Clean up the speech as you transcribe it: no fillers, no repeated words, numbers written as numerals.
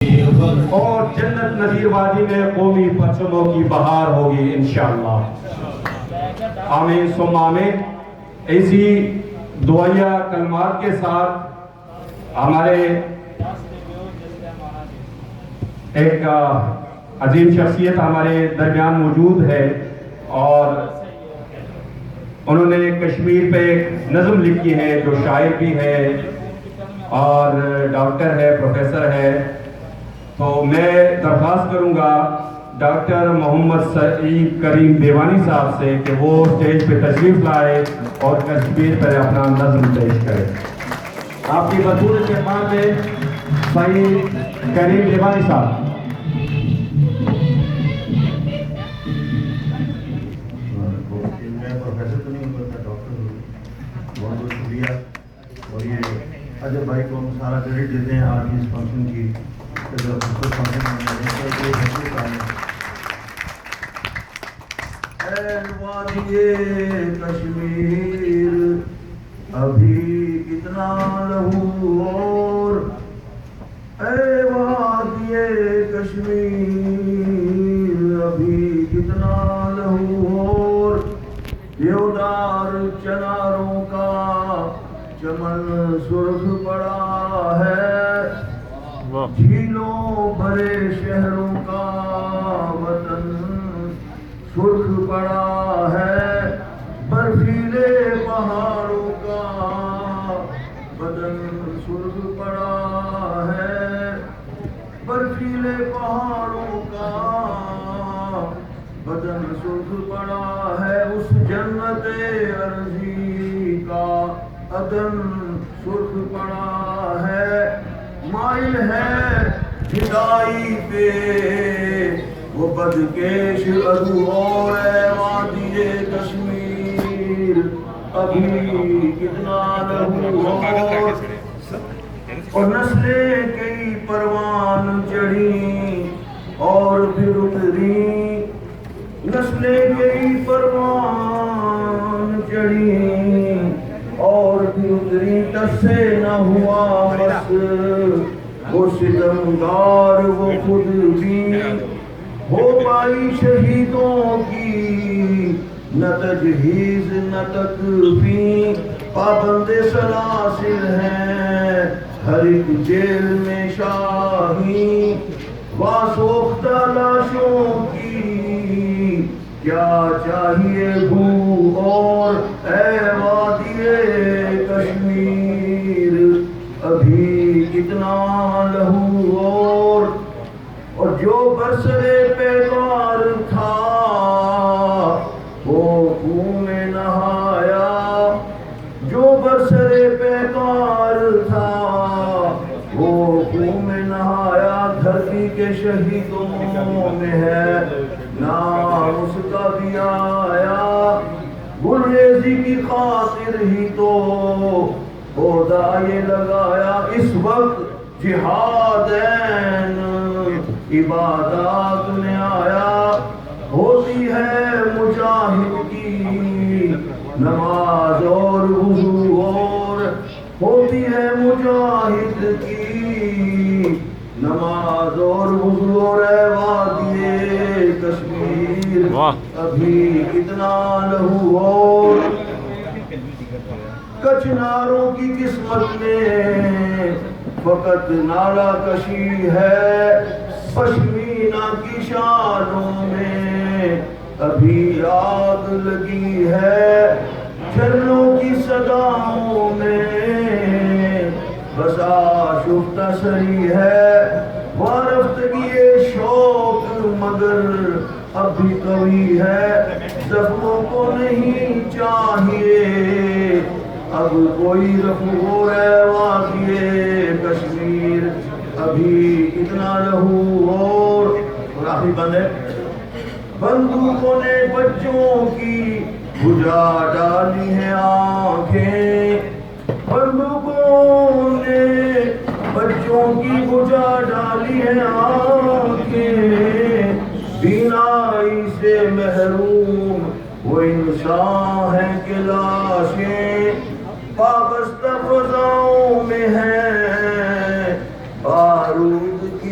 اور جنت نظیر وادی میں قومی پرچموں کی بہار ہوگی انشاءاللہ۔ آمین ثم آمین۔ ایسی دعائیہ کلمات کے ساتھ ہمارے ایک عظیم شخصیت ہمارے درمیان موجود ہے، اور انہوں نے کشمیر پہ ایک نظم لکھی ہے، جو شاعر بھی ہے اور ڈاکٹر ہے، پروفیسر ہے۔ تو میں درخواست کروں گا ڈاکٹر محمد سعید کریم دیوانی صاحب سے کہ وہ اسٹیج پہ تشریف لائے اور کشمیر پر اپنا نظم پیش کرے۔ آپ کی بطور کے بعد میں سعید کریم دیوانی صاحب۔ میں پروفیسر تو نہیں ہوں، میں ڈاکٹر ہوں۔ بہت بہت شکریہ، اور یہ اجب بھائی کو ہم سارا کریڈٹ دیتے ہیں آج اس فنکشن کی۔ اے وادی کشمیر ابھی کتنا لہو اور، اے وادی کشمیر ابھی کتنا لہو اور، دیودار چناروں کا چمن سرخ پڑا ہے، جھیلوں بھرے شہروں کا وطن سرخ پڑا ہے، برفیلے پہاڑوں کا بدن سرخ پڑا ہے، برفیلے پہاڑوں کا بدن سرخ پڑا ہے، اس جنت ارضی کا عدن سرخ پڑا ہے، مائل ہے جدائی پہ وہ بدکیش عدو اور، اے وادی کشمیر ابھی کتنا لہو اور، نسلیں کئی پروان چڑھی اور پھر اتری، نسلیں کئی پروان چڑھی اور پھر اتری، تس سے نہ ہوا بس وہ ستمگار وہ خود بھی، ہو پائی شہیدوں کی نہ تجہیز نہ تکفین، پابند سلاسل ہیں ہر ایک جیل میں شاہی، واسوختہ لاشوں کی کیا چاہیے بھو اور، اے وادی کشمیر ابھی کتنا لہو اور جو برسرے پیکار تھا وہ خون میں نہایا، جو برسرے پیکار تھا وہ خون میں نہایا، دھرتی کے شہیدوں میں ہے نام اس کا بھی آیا، گریزی کی خاطر ہی تو عہدہ یہ لگایا، اس وقت جہادین عبادات میں آیا، ہوتی ہے مجاہد کی نماز اور وضو اور، ہوتی ہے مجاہد کی نماز اور وضو اور، اے وادی کشمیر ابھی کتنا لہو اور، کچناروں کی قسمت میں فقط نالا کشی ہے، پشمینہ کی شانوں میں ابھی آگ لگی ہے، جھرنوں کی صداؤں میں بس آشفتہ سری ہے، وارفتگی شوق مگر اب بھی قوی ہے، زخموں کو نہیں چاہیے اب کوئی رفو، اے وادی کشمیر ابھی کتنا لہو اور آخری بند ہے، بندوقوں نے بچوں کی بجھا ڈالی ہیں آنکھیں، بندوقوں نے بچوں کی بجھا ڈالی ہیں آنکھیں، بینائی سے محروم وہ انسان ہے کہ لاشیں وابستہ فضاؤں میں ہیں، بارود کی